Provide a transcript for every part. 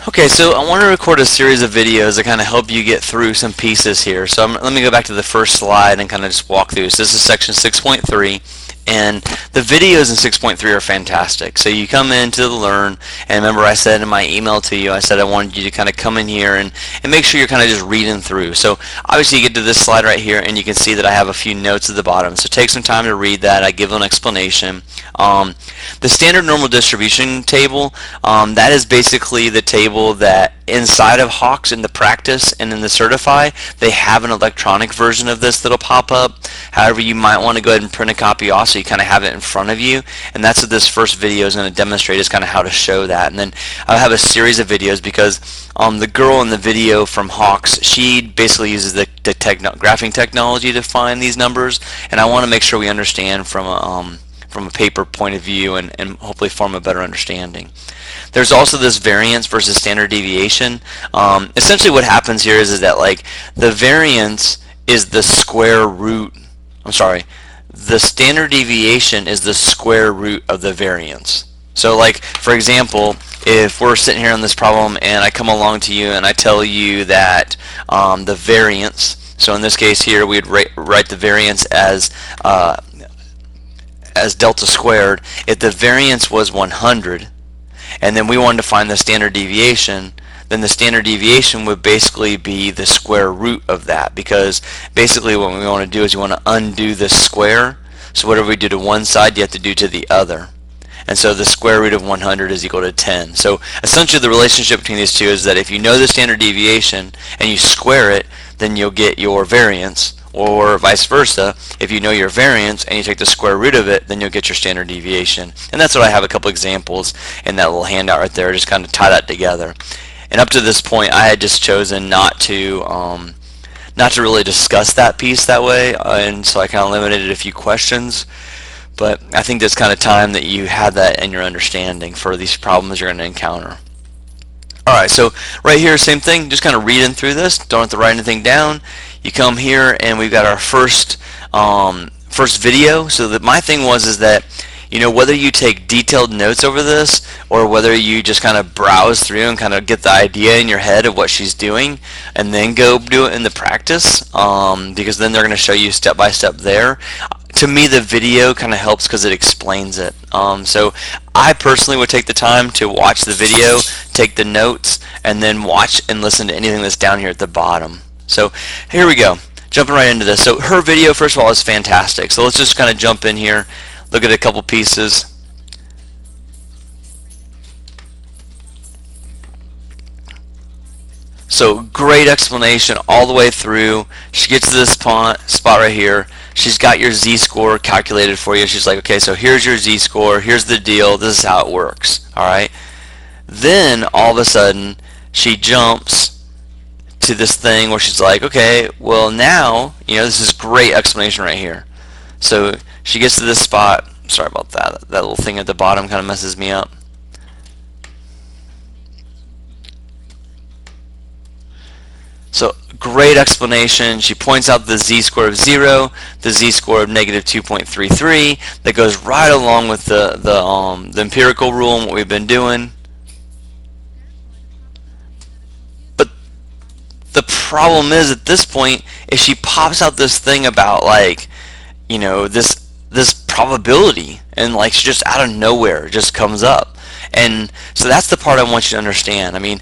Okay, so I want to record a series of videos that kind of help you get through some pieces here. So let me go back to the first slide and kind of just walk through. So this is section 6.3, and the videos in 6.3 are fantastic. So you come in to learn, and remember I said in my email to you, I said I wanted you to kind of come in here and make sure you're kind of just reading through. So obviously you get to this slide right here, and you can see that I have a few notes at the bottom. So take some time to read that. I give an explanation. The standard normal distribution table, that is basically the table that inside of Hawks in the practice and in the certify, they have an electronic version of this that'll pop up. However, you might want to go ahead and print a copy off so you kind of have it in front of you, and that's what this first video is going to demonstrate, is kind of how to show that. And then I'll have a series of videos because the girl in the video from Hawks, she basically uses the graphing technology to find these numbers, and I want to make sure we understand from a paper point of view and hopefully form a better understanding. There's also this variance versus standard deviation. Essentially what happens here is that like the variance is the square root, the standard deviation is the square root of the variance. So like for example, if we're sitting here on this problem and I come along to you and I tell you that the variance, so in this case here we'd write the variance as delta squared. If the variance was 100 and then we wanted to find the standard deviation, then the standard deviation would basically be the square root of that, because basically what we want to do is we want to undo this square. So whatever we do to one side, you have to do to the other. And so the square root of 100 is equal to 10. So essentially the relationship between these two is that if you know the standard deviation and you square it, then you'll get your variance. Or vice versa, if you know your variance and you take the square root of it, then you'll get your standard deviation. And that's what I have a couple examples in that little handout right there, just kind of tie that together. And up to this point, I had just chosen not to really discuss that piece that way, and so I kind of limited a few questions. But I think that's kind of time that you have that in your understanding for these problems you're going to encounter. Alright, so right here, same thing, just kind of reading through this, don't have to write anything down. You come here and we've got our first video. So that my thing is that, you know, whether you take detailed notes over this or whether you just kind of browse through and kind of get the idea in your head of what she's doing and then go do it in the practice, because then they're going to show you step by step there. To me, the video kind of helps because it explains it. So I personally would take the time to watch the video, take the notes, and then watch and listen to anything that's down here at the bottom. So here we go, jumping right into this. So her video, first of all, is fantastic. So let's just kind of jump in here, look at a couple pieces. So great explanation all the way through. She gets to this spot right here. She's got your z-score calculated for you. She's like, okay, so here's your z-score, here's the deal, this is how it works. Alright. Then all of a sudden she jumps to this thing where she's like, okay, well now, you know, this is great explanation right here. So she gets to this spot. Sorry about that. That little thing at the bottom kind of messes me up. So great explanation. She points out the z-score of 0, the z-score of negative 2.33. That goes right along with the empirical rule and what we've been doing. But the problem is at this point, if she pops out this thing about like, you know, this probability, and like she just out of nowhere just comes up. And so that's the part I want you to understand. I mean,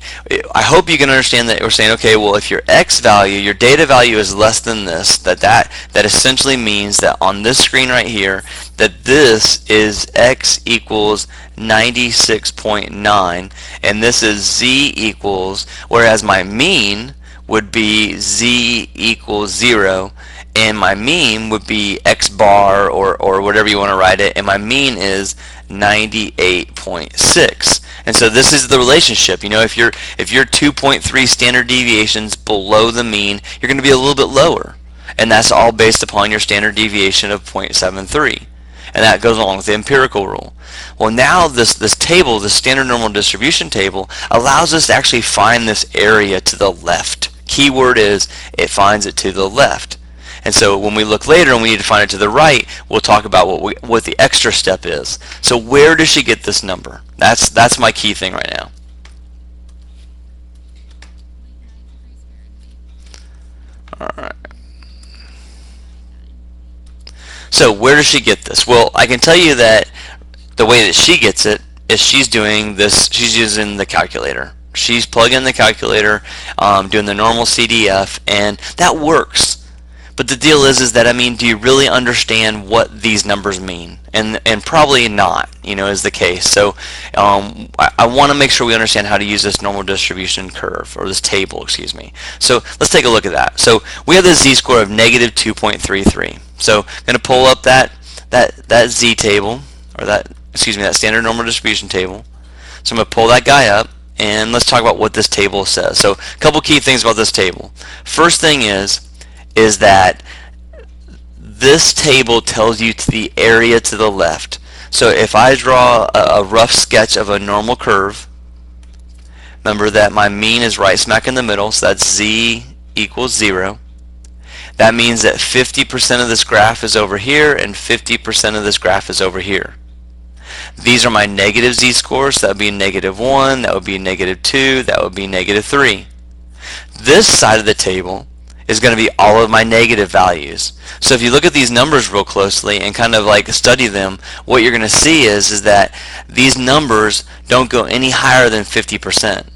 I hope you can understand that we're saying, okay, well, if your x value, your data value is less than this, that essentially means that on this screen right here, that this is x equals 96.9, and this is z equals, whereas my mean would be z equals 0, and my mean would be x bar or whatever you want to write it, and my mean is 98.6. And so this is the relationship. You know, if you're 2.3 standard deviations below the mean, you're going to be a little bit lower, and that's all based upon your standard deviation of 0.73, and that goes along with the empirical rule. Well, now this table, the standard normal distribution table, allows us to actually find this area to the left. Keyword is it finds it to the left. And so when we look later and we need to find it to the right, we'll talk about what the extra step is. So where does she get this number? That's my key thing right now. So where does she get this? Well, I can tell you that the way that she gets it is she's doing this, she's using the calculator. She's plugging the calculator, doing the normal CDF, and that works. But the deal is that, I mean, do you really understand what these numbers mean? And probably not, is the case. So I want to make sure we understand how to use this normal distribution curve, or this table, excuse me. So let's take a look at that. So we have the z-score of negative 2.33. So I'm going to pull up that z table, or that standard normal distribution table. So I'm going to pull that guy up, and let's talk about what this table says. So a couple key things about this table. First thing is that this table tells you to the area to the left. So if I draw a rough sketch of a normal curve, remember that my mean is right smack in the middle, so that's z equals 0. That means that 50% of this graph is over here and 50% of this graph is over here. These are my negative z-scores. That would be -1, that would be -2, that would be -3. This side of the table is going to be all of my negative values. So if you look at these numbers real closely and kind of like study them, what you're going to see is that these numbers don't go any higher than 50%.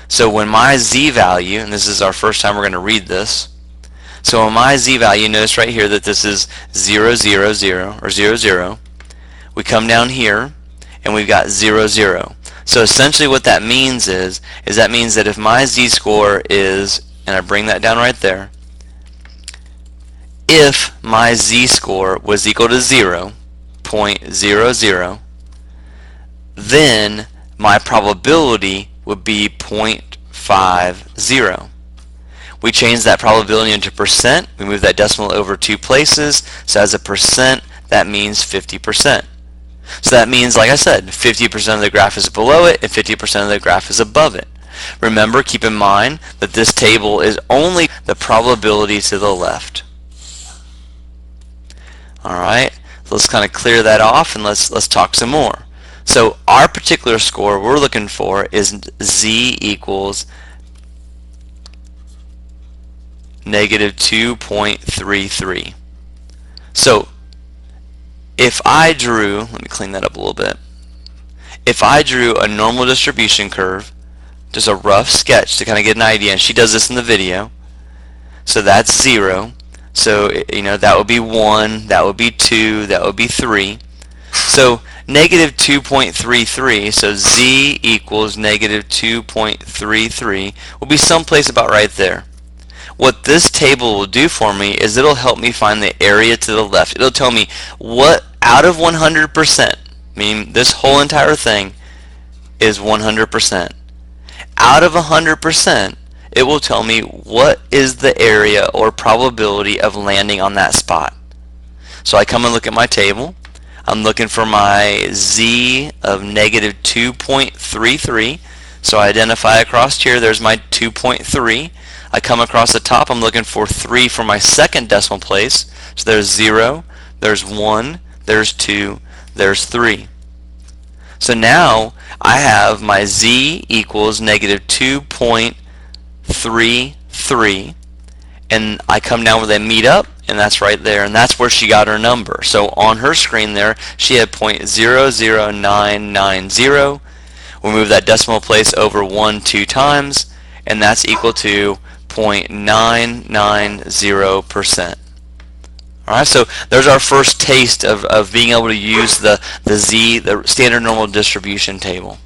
So when my z value, and this is our first time we're going to read this, so when my z value, notice right here that this is 0, 0, 0, or 0, 0. We come down here and we've got 0, 0. So essentially what that means is that means that if my z-score is, and I bring that down right there, if my z-score was equal to 0.00, then my probability would be 0.50. We change that probability into percent. We move that decimal over 2 places. So as a percent, that means 50%. So that means, like I said, 50% of the graph is below it and 50% of the graph is above it. Remember, keep in mind that this table is only the probability to the left. Alright, so let's kind of clear that off and let's talk some more. So our particular score we're looking for is z equals -2.33. So if I drew, let me clean that up a little bit. If I drew a normal distribution curve, just a rough sketch to kind of get an idea, and she does this in the video, so that's 0. So that would be 1, that would be 2, that would be 3. So -2.33, so z equals -2.33 will be someplace about right there. What this table will do for me is it'll help me find the area to the left. It'll tell me what out of 100%, meaning this whole entire thing is 100%. Out of 100%, it will tell me what is the area or probability of landing on that spot. So I come and look at my table. I'm looking for my z of -2.33. So I identify across here, there's my 2.3. I come across the top, I'm looking for 3 for my second decimal place. So there's 0, there's 1, there's 2, there's 3. So now I have my z equals -2.33, and I come down where they meet up, and that's right there, and that's where she got her number. So on her screen there, she had 0.00990. We move that decimal place over 1 2 times, and that's equal to 0.990%. Alright, so there's our first taste of being able to use the standard normal distribution table.